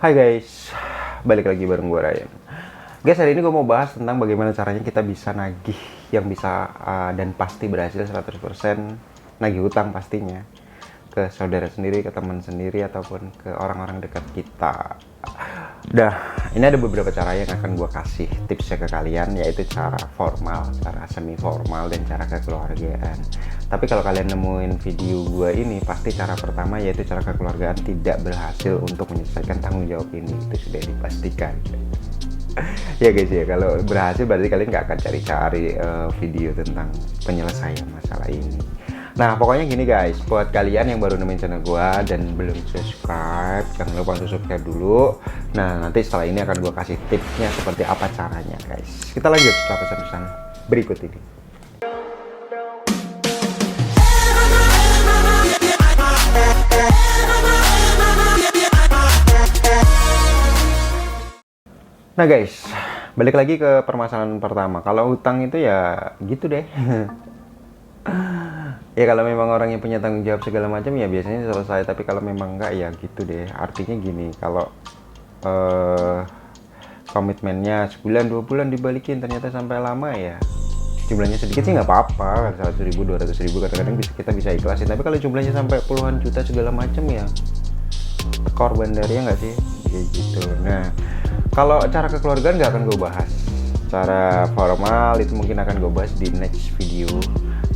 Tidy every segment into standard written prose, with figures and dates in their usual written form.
Hai guys, balik lagi bareng gue Ryan. Guys, hari ini gue mau bahas tentang bagaimana caranya kita bisa nagih yang bisa dan pasti berhasil 100% nagih hutang pastinya ke saudara sendiri, ke teman sendiri, ataupun ke orang-orang dekat kita. Nah, ini ada beberapa cara yang akan gue kasih tipsnya ke kalian, yaitu cara formal, cara semi formal, dan cara kekeluargaan. Tapi kalau kalian nemuin video gue ini, pasti cara pertama yaitu cara kekeluargaan tidak berhasil untuk menyelesaikan tanggung jawab ini, itu sudah dipastikan. Ya guys ya, kalau berhasil berarti kalian nggak akan cari-cari video tentang penyelesaian masalah ini. Nah, pokoknya gini guys, buat kalian yang baru nemuin channel gua dan belum subscribe, jangan lupa untuk subscribe dulu. Nah, nanti setelah ini akan gua kasih tipsnya seperti apa caranya guys. Kita lanjut setelah pesan-pesan berikut ini. Nah guys, balik lagi ke permasalahan pertama. Kalau hutang itu ya gitu deh. Ya kalau memang orang yang punya tanggung jawab segala macam ya biasanya selesai, tapi kalau memang enggak ya gitu deh. Artinya gini, kalau komitmennya sebulan 2 bulan dibalikin ternyata sampai lama ya jumlahnya sedikit sih nggak apa-apa, 100.000 200.000 kadang-kadang kita bisa ikhlasin. Tapi kalau jumlahnya sampai puluhan juta segala macam ya korban dari ya nggak sih kayak gitu. Nah, kalau cara kekeluargaan nggak akan gue bahas, cara formal itu mungkin akan gue bahas di next video.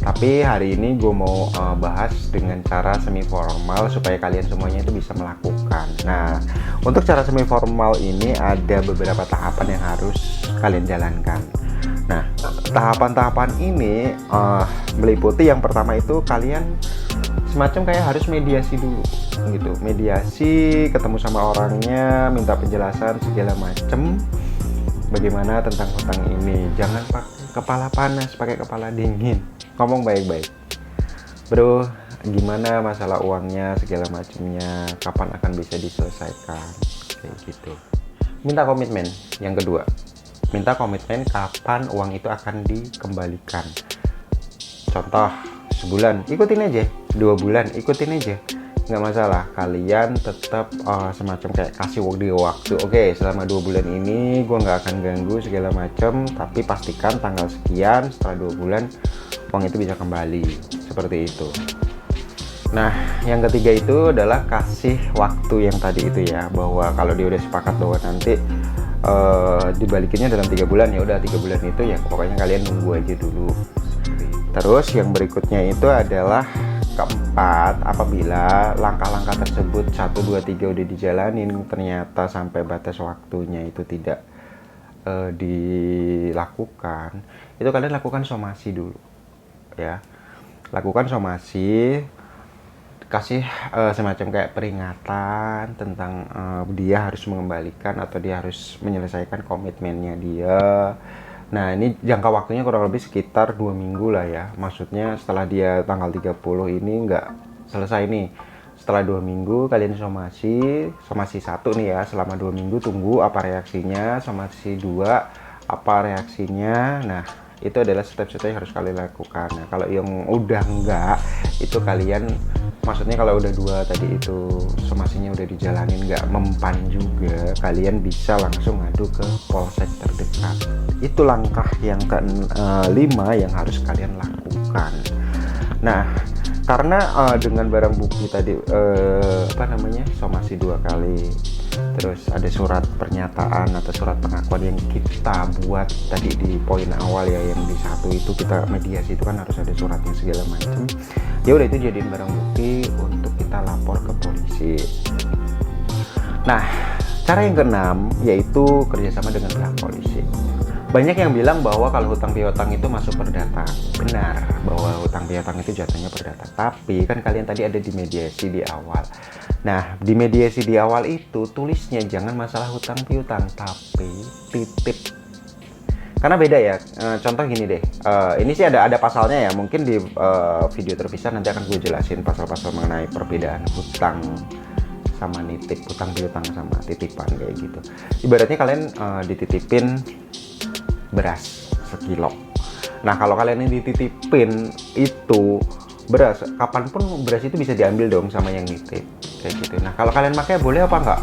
Tapi hari ini gue mau bahas dengan cara semi formal supaya kalian semuanya itu bisa melakukan. Nah, untuk cara semi formal ini ada beberapa tahapan yang harus kalian jalankan. Nah, tahapan-tahapan ini meliputi yang pertama itu kalian semacam kayak harus mediasi dulu gitu. Mediasi, ketemu sama orangnya, minta penjelasan segala macem bagaimana tentang hutang ini. Jangan pakai kepala panas, pakai kepala dingin. Ngomong baik-baik, bro, gimana masalah uangnya segala macamnya, kapan akan bisa diselesaikan, kayak gitu. Minta komitmen. Yang kedua, minta komitmen kapan uang itu akan dikembalikan. Contoh, sebulan ikutin aja, 2 bulan ikutin aja, nggak masalah. Kalian tetap semacam kayak kasih waktu. Oke, selama 2 bulan ini gue nggak akan ganggu segala macam, tapi pastikan tanggal sekian setelah 2 bulan uang itu bisa kembali, seperti itu. Nah, yang ketiga itu adalah kasih waktu yang tadi itu ya, bahwa kalau dia udah sepakat bahwa nanti dibalikinnya dalam 3 bulan, ya udah 3 bulan itu ya pokoknya kalian nunggu aja dulu. Terus yang berikutnya itu adalah keempat, apabila langkah-langkah tersebut 1, 2, 3 udah dijalanin ternyata sampai batas waktunya itu tidak dilakukan, itu kalian lakukan somasi dulu ya. Lakukan somasi, kasih semacam kayak peringatan tentang dia harus mengembalikan atau dia harus menyelesaikan komitmennya dia. Nah, ini jangka waktunya kurang lebih sekitar 2 minggu lah ya. Maksudnya setelah dia tanggal 30 ini nggak selesai nih, setelah 2 minggu kalian somasi 1 nih ya, selama 2 minggu tunggu apa reaksinya, somasi 2 apa reaksinya. Nah, itu adalah step-step yang harus kalian lakukan. Nah, kalau yang udah enggak, itu kalian, maksudnya kalau udah 2 tadi itu somasinya udah dijalanin nggak mempan juga, kalian bisa langsung ngadu ke polsek terdekat. Itu langkah yang ke-5 yang harus kalian lakukan. Nah, karena dengan barang bukti tadi somasi 2 kali, terus ada surat pernyataan atau surat pengakuan yang kita buat tadi di poin awal ya, yang di 1 itu kita mediasi itu kan harus ada suratnya segala macam. Ya udah, itu jadiin barang bukti untuk kita lapor ke polisi. Nah, cara yang ke-6 yaitu kerjasama dengan pihak polisi. Banyak yang bilang bahwa kalau hutang piutang itu masuk perdata. Benar, bahwa hutang piutang itu jatuhnya perdata. Tapi kan kalian tadi ada di mediasi di awal. Nah, di mediasi di awal itu tulisnya jangan masalah hutang piutang, tapi titip. Karena beda ya. Contoh gini deh. Ini sih ada pasalnya ya. Mungkin di video terpisah nanti akan gue jelasin pasal-pasal mengenai perbedaan hutang sama nitip, hutang piutang sama titipan kayak gitu. Ibaratnya kalian dititipin beras sekilo. Nah, kalau kalian yang dititipin itu beras, kapanpun beras itu bisa diambil dong sama yang nitip kayak gitu. Nah, kalau kalian pakai boleh apa enggak?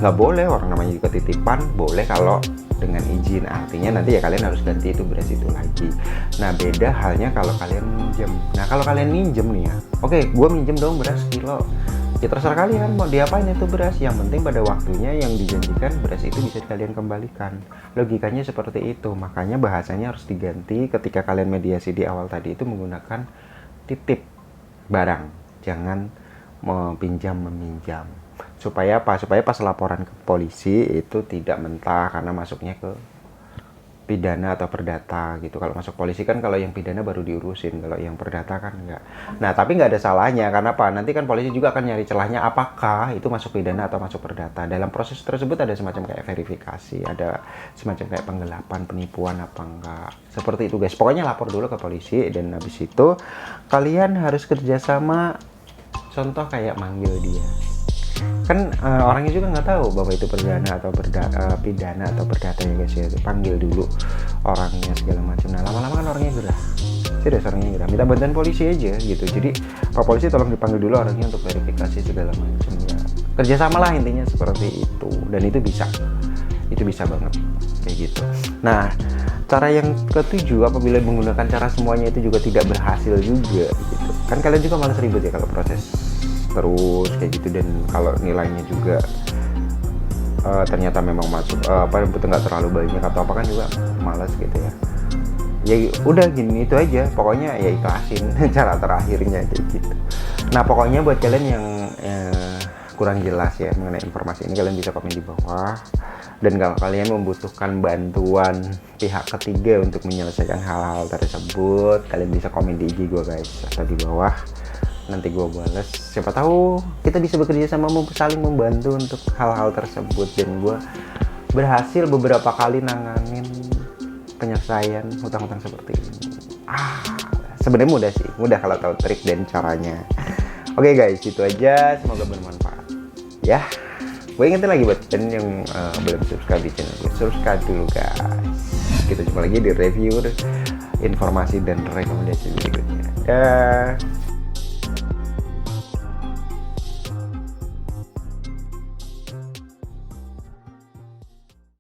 nggak boleh, orang namanya juga titipan. Boleh kalau dengan izin, artinya nanti ya kalian harus ganti itu beras itu lagi. Nah beda halnya kalau kalian minjem. Nah kalau kalian minjem nih ya, oke gue minjem dong beras kilo, ya terserah kalian mau diapain itu beras, yang penting pada waktunya yang dijanjikan beras itu bisa kalian kembalikan. Logikanya seperti itu, makanya bahasanya harus diganti ketika kalian mediasi di awal tadi itu menggunakan titip barang, jangan pinjam meminjam. Supaya apa? Supaya pas laporan ke polisi itu tidak mentah karena masuknya ke pidana atau perdata gitu. Kalau masuk polisi kan kalau yang pidana baru diurusin, kalau yang perdata kan enggak. Nah tapi nggak ada salahnya, karena apa? Nanti kan polisi juga akan nyari celahnya apakah itu masuk pidana atau masuk perdata. Dalam proses tersebut ada semacam kayak verifikasi, ada semacam kayak penggelapan, penipuan apa enggak. Seperti itu guys. Pokoknya lapor dulu ke polisi, dan habis itu kalian harus kerjasama. Contoh kayak manggil dia, kan orangnya juga nggak tahu bahwa itu pidana atau pidana atau perdata ya guys ya. Panggil dulu orangnya segala macam. Nah lama-lama kan orangnya gerah, serius orangnya gerah, minta bantuan polisi aja gitu. Jadi Pak Polisi tolong dipanggil dulu orangnya untuk verifikasi segala macam ya. Kerjasama lah intinya seperti itu, dan itu bisa banget kayak gitu. Nah cara yang ketujuh, apabila menggunakan cara semuanya itu juga tidak berhasil juga gitu, kan kalian juga malas ribet ya kalau proses terus kayak gitu, dan kalau nilainya juga ternyata memang masuk betul nggak terlalu banyak atau apa, kan juga malas gitu ya. Ya udah gini itu aja, pokoknya ya ikhlasin cara terakhirnya kayak gitu. Nah pokoknya buat kalian yang kurang jelas ya mengenai informasi ini, kalian bisa komen di bawah. Dan kalau kalian membutuhkan bantuan pihak ketiga untuk menyelesaikan hal-hal tersebut, kalian bisa komen di IG gue guys, atau di bawah. Nanti gue bales, siapa tahu kita bisa bekerja sama, saling membantu untuk hal-hal tersebut. Dan gue berhasil beberapa kali nanganin penyelesaian hutang-hutang seperti ini. Sebenarnya mudah sih, mudah kalau tahu trik dan caranya. Oke guys, itu aja, semoga bermanfaat ya. Gue ingetin lagi buat kalian yang belum subscribe di channel gue, subscribe dulu guys. Kita jumpa lagi di review, informasi dan rekomendasi berikutnya. Dah.